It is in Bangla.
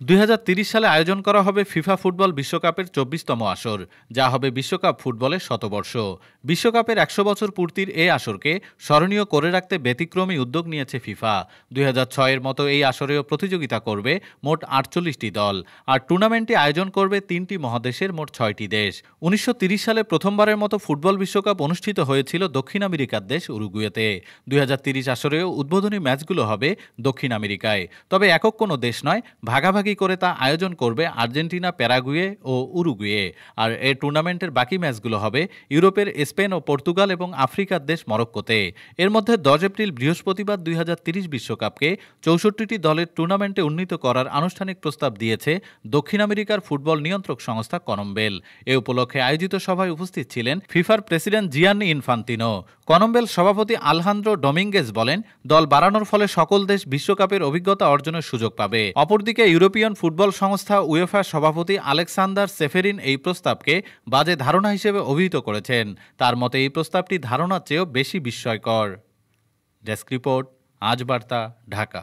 2030 সালে আয়োজন করা হবে ফিফা ফুটবল বিশ্বকাপের 24তম আসর, যা হবে বিশ্বকাপ ফুটবলের শতবর্ষ। বিশ্বকাপের 100 বছর পূর্তির এই আসরকে স্মরণীয় করে রাখতে ব্যতিক্রমী উদ্যোগ নিয়েছে ফিফা। 2006-এর মতো এই আসরেও প্রতিযোগিতা করবে মোট 48টি দল, আর টুর্নামেন্টটি আয়োজন করবে 3টি মহাদেশের মোট 6টি দেশ। 1930 সালে প্রথমবারের মতো ফুটবল বিশ্বকাপ অনুষ্ঠিত হয়েছিল দক্ষিণ আমেরিকার দেশ উরুগুয়েতে। 2030 আসরেও উদ্বোধনী ম্যাচগুলো হবে দক্ষিণ আমেরিকায়, তবে একক কোনো দেশ নয়, ভাগাভাগি করে তা আয়োজন করবে আর্জেন্টিনা, প্যারাগুয়ে ও উরুগুয়ে। আর এই টুর্নামেন্টের বাকি ম্যাচগুলো হবে ইউরোপের স্পেন ও পর্তুগাল এবং আফ্রিকার দেশ মরক্কোতে। এর মধ্যে 10 এপ্রিল বৃহস্পতিবার 2030 বিশ্বকাপকে 64টি দলের টুর্নামেন্টে উন্নীত করার আনুষ্ঠানিক প্রস্তাব দিয়েছে দক্ষিণ আমেরিকার ফুটবল নিয়ন্ত্রক সংস্থা কনমেবল। এ উপলক্ষে আয়োজিত সভায় উপস্থিত ছিলেন ফিফার প্রেসিডেন্ট জিয়ান্নি ইনফান্তিনো। কনমেবল সভাপতি আলহান্দ্রো ডোমিঙ্গেজ বলেন, দল বাড়ানোর ফলে সকল দেশ বিশ্বকাপের অভিজ্ঞতা অর্জনের সুযোগ পাবে। অপরদিকে ইউরোপিয়ান ফুটবল সংস্থা উয়েফা সভাপতি আলেকসান্দার সেফেরিন এই প্রস্তাবকে বাজে ধারণা হিসেবে অভিহিত করেছেন। তার মতে এই প্রস্তাবটি ধারণার চেয়েও বেশি বিস্ময়কর। ডেস্ক রিপোর্ট, আজ বার্তা, ঢাকা।